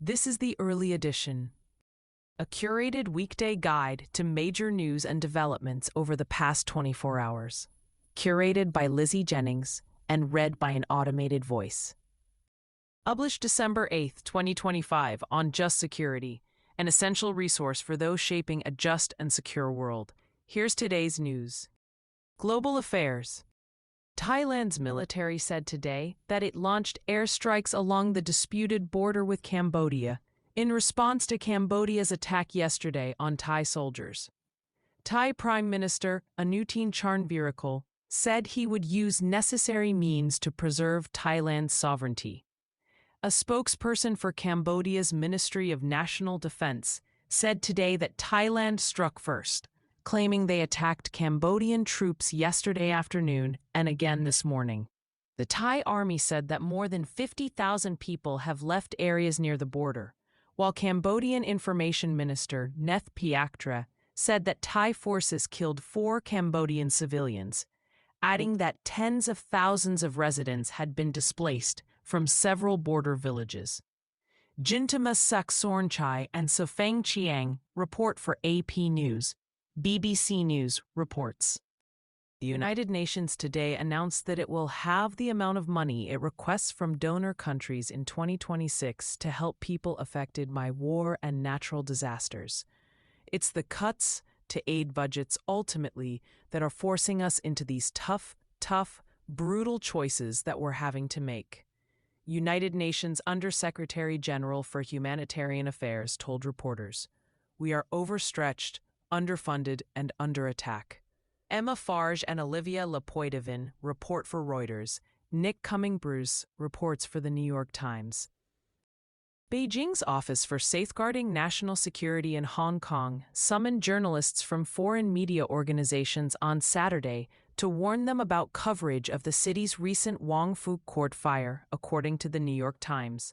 This is the early edition, a curated weekday guide to major news and developments over the past 24 hours. Curated by Lizzie Jennings and read by an automated voice. Published December 8, 2025 on Just Security, an essential resource for those shaping a just and secure world. Here's today's news. Global affairs. Thailand's military said today that it launched airstrikes along the disputed border with Cambodia in response to Cambodia's attack yesterday on Thai soldiers. Thai Prime Minister Anutin Charnvirakul said he would use necessary means to preserve Thailand's sovereignty. A spokesperson for Cambodia's Ministry of National Defense said today that Thailand struck first, claiming they attacked Cambodian troops yesterday afternoon and again this morning. The Thai army said that more than 50,000 people have left areas near the border, while Cambodian Information Minister Neth Piaktra said that Thai forces killed 4 Cambodian civilians, adding that tens of thousands of residents had been displaced from several border villages. Jintama Saksornchai and Sofang Chiang report for AP News. BBC News reports. The United Nations today announced that it will halve the amount of money it requests from donor countries in 2026 to help people affected by war and natural disasters. It's the cuts to aid budgets ultimately that are forcing us into these tough, brutal choices that we're having to make. United Nations Undersecretary General for Humanitarian Affairs told reporters, "We are overstretched, underfunded, and under attack." Emma Farge and Olivia Lepoidevin report for Reuters. Nick Cumming-Bruce reports for The New York Times. Beijing's Office for Safeguarding National Security in Hong Kong summoned journalists from foreign media organizations on Saturday to warn them about coverage of the city's recent Wong Fu Court fire, according to The New York Times.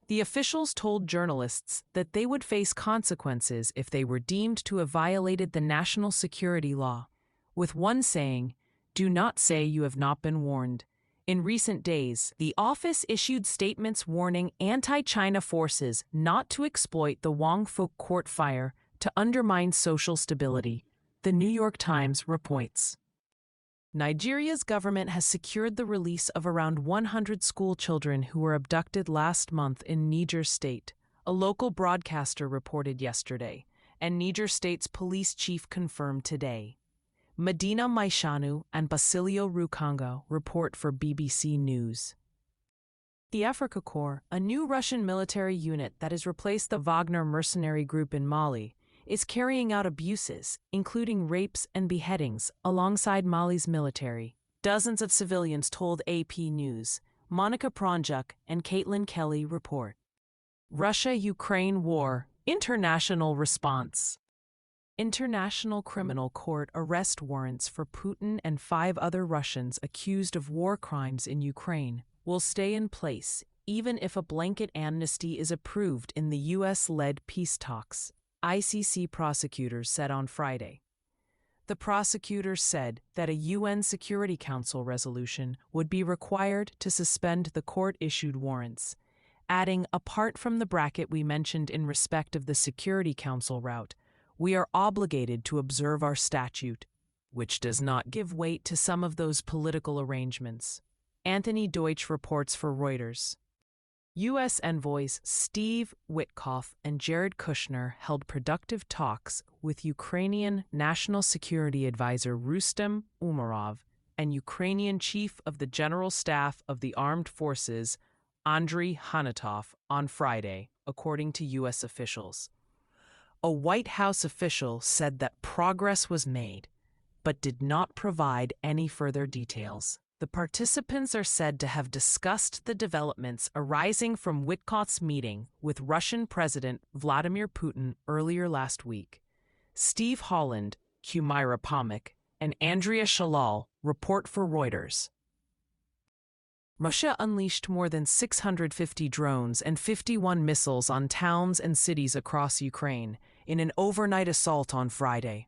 The officials told journalists that they would face consequences if they were deemed to have violated the national security law, with one saying, "Do not say you have not been warned." In recent days, the office issued statements warning anti-China forces not to exploit the Wong Fu Court fire to undermine social stability, The New York Times reports. Nigeria's government has secured the release of around 100 school children who were abducted last month in Niger State, a local broadcaster reported yesterday, and Niger State's police chief confirmed today. Medina Maishanu and Basilio Rukongo report for BBC News. The Africa Corps, a new Russian military unit that has replaced the Wagner mercenary group in Mali, is carrying out abuses, including rapes and beheadings, alongside Mali's military. Dozens of civilians told AP News. Monica Pronjuk and Caitlin Kelly report. Russia-Ukraine war, international response. International Criminal Court arrest warrants for Putin and 5 other Russians accused of war crimes in Ukraine will stay in place even if a blanket amnesty is approved in the U.S.-led peace talks, ICC prosecutors said on Friday. The prosecutors said that a UN Security Council resolution would be required to suspend the court-issued warrants, adding, apart from the bracket we mentioned in respect of the Security Council route, we are obligated to observe our statute, which does not give weight to some of those political arrangements. Anthony Deutsch reports for Reuters. U.S. envoys Steve Witkoff and Jared Kushner held productive talks with Ukrainian National Security Advisor Rustem Umerov and Ukrainian Chief of the General Staff of the Armed Forces Andriy Hanatov on Friday, according to U.S. officials. A White House official said that progress was made, but did not provide any further details. The participants are said to have discussed the developments arising from Witkoff's meeting with Russian President Vladimir Putin earlier last week. Steve Holland, Kumaira Pomik, and Andrea Shalal report for Reuters. Russia unleashed more than 650 drones and 51 missiles on towns and cities across Ukraine in an overnight assault on Friday,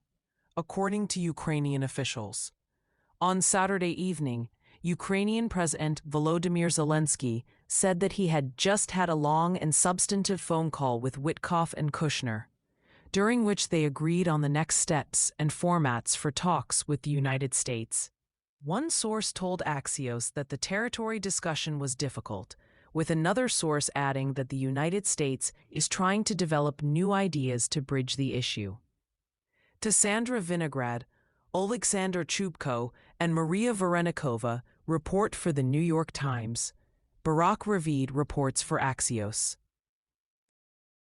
according to Ukrainian officials. On Saturday evening, Ukrainian President Volodymyr Zelensky said that he had just had a long and substantive phone call with Witkoff and Kushner, during which they agreed on the next steps and formats for talks with the United States. One source told Axios that the territory discussion was difficult, with another source adding that the United States is trying to develop new ideas to bridge the issue. To Sandra Vinograd, Oleksandr Chubko, and Maria Varenikova report for the New York Times. Barak Ravid reports for Axios.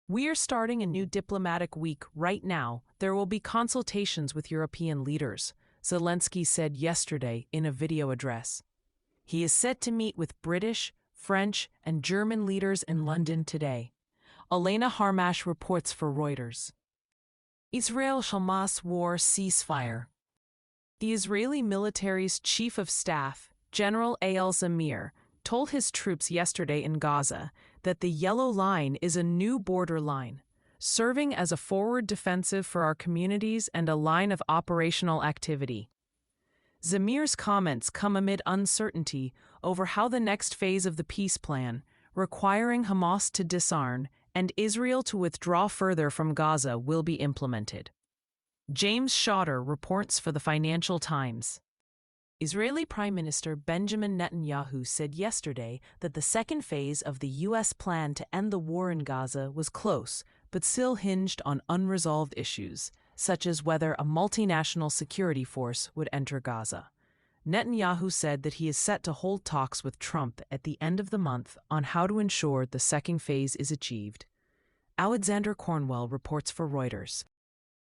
We are starting a new diplomatic week right now. There will be consultations with European leaders, Zelensky said yesterday in a video address. He is set to meet with British, French, and German leaders in London today. Elena Harmash reports for Reuters. Israel-Hamas war ceasefire. The Israeli military's chief of staff, General Eyal Zamir, told his troops yesterday in Gaza that the yellow line is a new border line, serving as a forward defensive for our communities and a line of operational activity. Zamir's comments come amid uncertainty over how the next phase of the peace plan, requiring Hamas to disarm and Israel to withdraw further from Gaza, will be implemented. James Schotter reports for the Financial Times. Israeli Prime Minister Benjamin Netanyahu said yesterday that the second phase of the U.S. plan to end the war in Gaza was close, but still hinged on unresolved issues, such as whether a multinational security force would enter Gaza. Netanyahu said that he is set to hold talks with Trump at the end of the month on how to ensure the second phase is achieved. Alexander Cornwell reports for Reuters.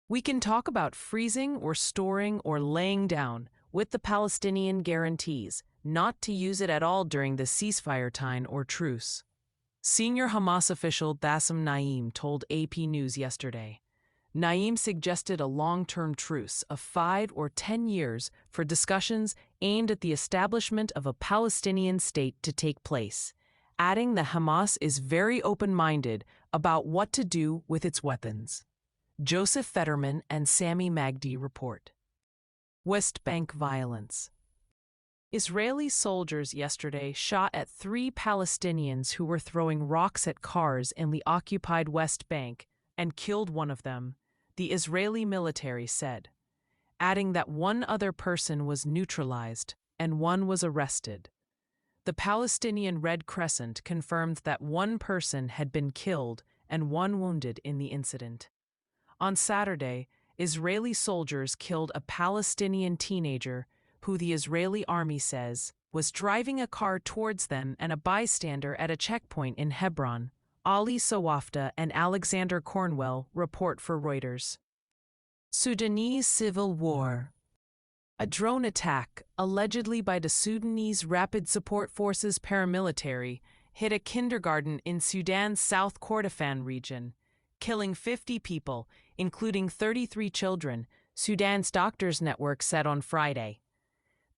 We can talk about freezing or storing or laying down, with the Palestinian guarantees, not to use it at all during the ceasefire time or truce. Senior Hamas official Bassem Naim told AP News yesterday. Naim suggested a long-term truce of 5 or 10 years for discussions aimed at the establishment of a Palestinian state to take place, adding that Hamas is very open-minded about what to do with its weapons. Joseph Fetterman and Sami Magdi report. West Bank violence. Israeli soldiers yesterday shot at 3 Palestinians who were throwing rocks at cars in the occupied West Bank and killed one of them, the Israeli military said, adding that one other person was neutralized and one was arrested. The Palestinian Red Crescent confirmed that one person had been killed and one wounded in the incident. On Saturday, Israeli soldiers killed a Palestinian teenager who the Israeli army says was driving a car towards them and a bystander at a checkpoint in Hebron. Ali Sawafta and Alexander Cornwell report for Reuters. Sudanese civil war. A drone attack, allegedly by the Sudanese Rapid Support Forces paramilitary, hit a kindergarten in Sudan's South Kordofan region, killing 50 people, including 33 children, Sudan's Doctors Network said on Friday.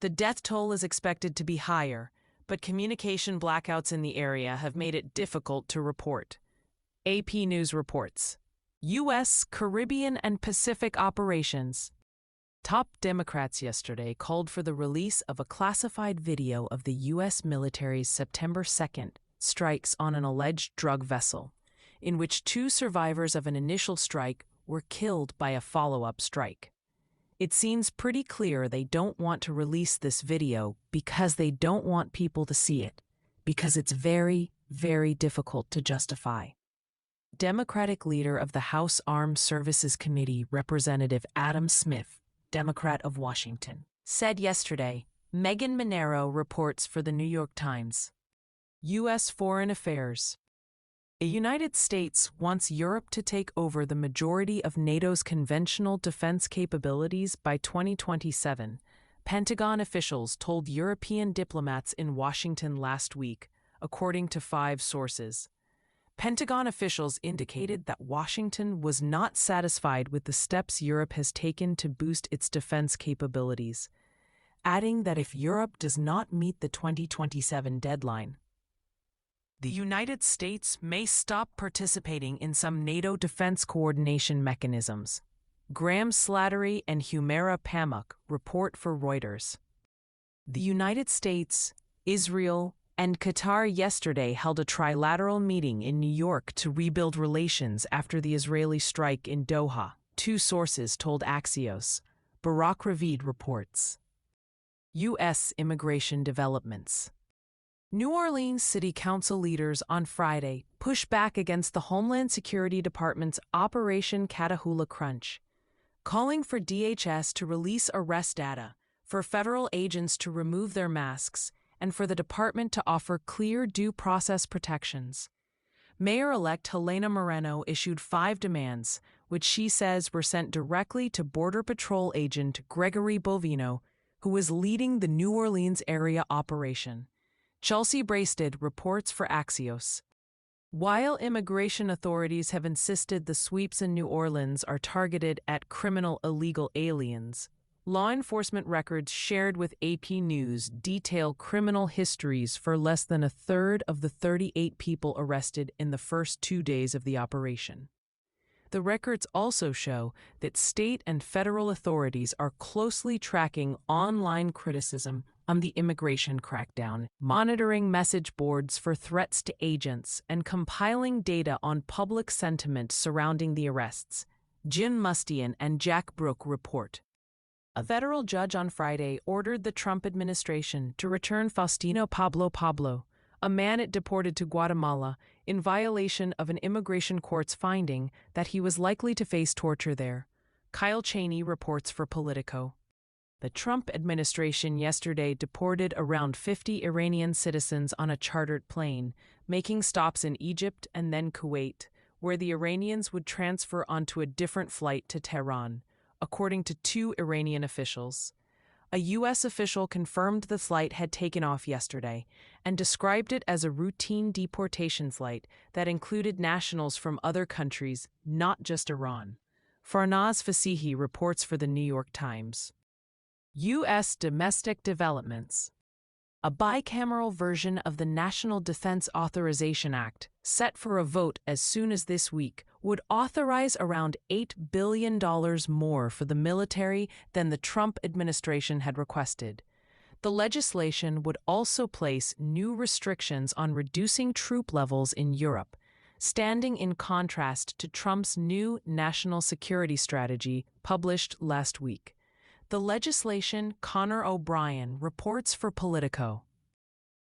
The death toll is expected to be higher, but communication blackouts in the area have made it difficult to report. AP News reports. U.S., Caribbean, and Pacific operations. Top Democrats yesterday called for the release of a classified video of the U.S. military's September 2nd strikes on an alleged drug vessel, in which 2 survivors of an initial strike were killed by a follow-up strike. It seems pretty clear they don't want to release this video because they don't want people to see it, because it's very, very difficult to justify. Democratic leader of the House Armed Services Committee, Representative Adam Smith, Democrat of Washington, said yesterday. Megan Monero reports for the New York Times. U.S. Foreign Affairs. The United States wants Europe to take over the majority of NATO's conventional defense capabilities by 2027, Pentagon officials told European diplomats in Washington last week, according to 5 sources. Pentagon officials indicated that Washington was not satisfied with the steps Europe has taken to boost its defense capabilities, adding that if Europe does not meet the 2027 deadline, the United States may stop participating in some NATO defense coordination mechanisms. Graham Slattery and Humera Pamuk report for Reuters. The United States, Israel, And Qatar yesterday held a trilateral meeting in New York to rebuild relations after the Israeli strike in Doha, two sources told Axios. Barak Ravid reports. U.S. immigration developments. New Orleans City Council leaders on Friday pushed back against the Homeland Security Department's Operation Catahoula Crunch, calling for DHS to release arrest data, for federal agents to remove their masks, and for the department to offer clear due process protections. Mayor-elect Helena Moreno issued 5 demands, which she says were sent directly to Border Patrol agent Gregory Bovino, who was leading the New Orleans area operation. Chelsea Brasted reports for Axios. While immigration authorities have insisted the sweeps in New Orleans are targeted at criminal illegal aliens, law enforcement records shared with AP News detail criminal histories for less than a third of the 38 people arrested in the first 2 days of the operation. The records also show that state and federal authorities are closely tracking online criticism on the immigration crackdown, monitoring message boards for threats to agents, and compiling data on public sentiment surrounding the arrests. Jim Mustian and Jack Brooke report. A federal judge on Friday ordered the Trump administration to return Faustino Pablo, a man it deported to Guatemala, in violation of an immigration court's finding that he was likely to face torture there. Kyle Cheney reports for Politico. The Trump administration yesterday deported around 50 Iranian citizens on a chartered plane, making stops in Egypt and then Kuwait, where the Iranians would transfer onto a different flight to Tehran, according to 2 Iranian officials. A U.S. official confirmed the flight had taken off yesterday and described it as a routine deportation flight that included nationals from other countries, not just Iran. Farnaz Fasihi reports for the New York Times. U.S. domestic developments. A bicameral version of the National Defense Authorization Act, set for a vote as soon as this week, would authorize around $8 billion more for the military than the Trump administration had requested. The legislation would also place new restrictions on reducing troop levels in Europe, standing in contrast to Trump's new national security strategy published last week. The legislation, Connor O'Brien reports for Politico.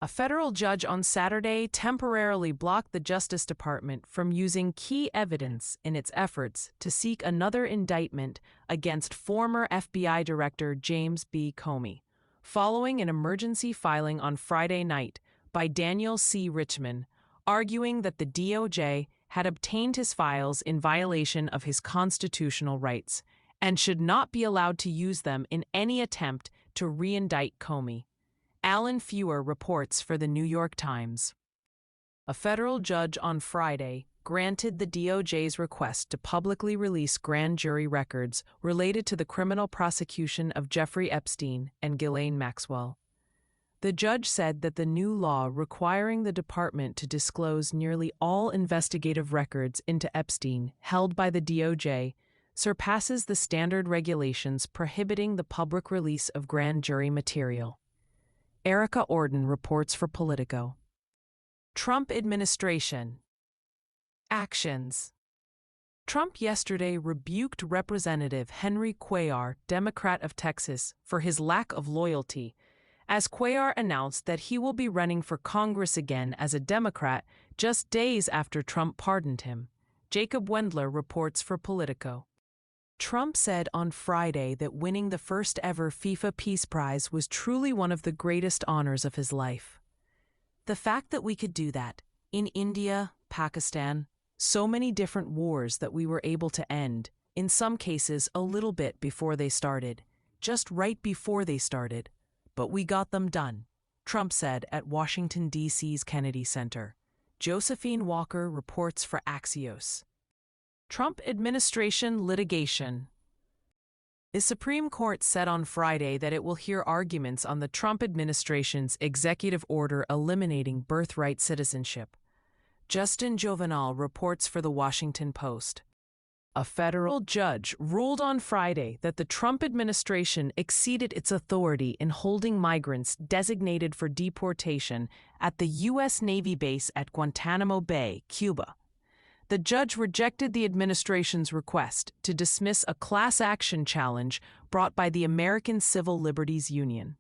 A federal judge on Saturday temporarily blocked the Justice Department from using key evidence in its efforts to seek another indictment against former FBI Director James B. Comey, following an emergency filing on Friday night by Daniel C. Richman, arguing that the DOJ had obtained his files in violation of his constitutional rights and should not be allowed to use them in any attempt to re-indict Comey. Alan Feuer reports for the New York Times. A federal judge on Friday granted the DOJ's request to publicly release grand jury records related to the criminal prosecution of Jeffrey Epstein and Ghislaine Maxwell. The judge said that the new law requiring the department to disclose nearly all investigative records into Epstein held by the DOJ surpasses the standard regulations prohibiting the public release of grand jury material. Erica Orden reports for Politico. Trump administration. Actions. Trump yesterday rebuked Representative Henry Cuellar, Democrat of Texas, for his lack of loyalty, as Cuellar announced that he will be running for Congress again as a Democrat just days after Trump pardoned him. Jacob Wendler reports for Politico. Trump said on Friday that winning the first-ever FIFA Peace Prize was truly one of the greatest honors of his life. The fact that we could do that, in India, Pakistan, so many different wars that we were able to end, in some cases a little bit before they started, just right before they started, but we got them done, Trump said at Washington, D.C.'s Kennedy Center. Josephine Walker reports for Axios. Trump administration litigation. The Supreme Court said on Friday that it will hear arguments on the Trump administration's executive order eliminating birthright citizenship. Justin Jovenal reports for The Washington Post. A federal judge ruled on Friday that the Trump administration exceeded its authority in holding migrants designated for deportation at the U.S. Navy base at Guantanamo Bay, Cuba. The judge rejected the administration's request to dismiss a class action challenge brought by the American Civil Liberties Union.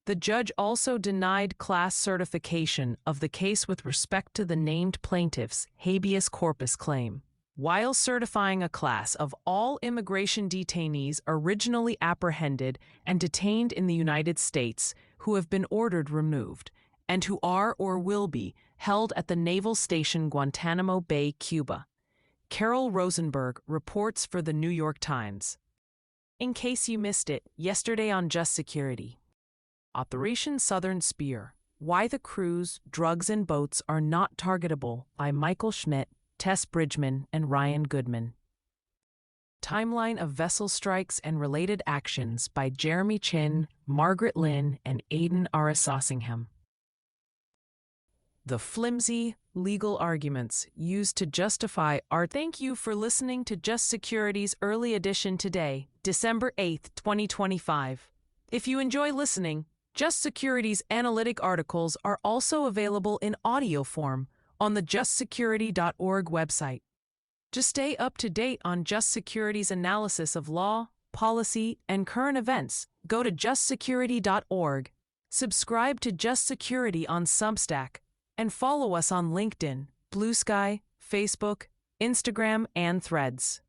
The judge also denied class certification of the case with respect to the named plaintiff's habeas corpus claim, while certifying a class of all immigration detainees originally apprehended and detained in the United States who have been ordered removed, and who are or will be held at the Naval Station Guantanamo Bay, Cuba. Carol Rosenberg reports for the New York Times. In case you missed it, yesterday on Just Security. Operation Southern Spear: Why the Crews, Drugs and Boats Are Not Targetable by Michael Schmidt, Tess Bridgman, and Ryan Goodman. Timeline of Vessel Strikes and Related Actions by Jeremy Chin, Margaret Lynn, and Aidan Arasossingham. The flimsy, legal arguments used to justify our. Thank you for listening to Just Security's early edition today, December 8, 2025. If you enjoy listening, Just Security's analytic articles are also available in audio form on the justsecurity.org website. To stay up to date on Just Security's analysis of law, policy, and current events, go to justsecurity.org, subscribe to Just Security on Substack, and follow us on LinkedIn, Blue Sky, Facebook, Instagram, and Threads.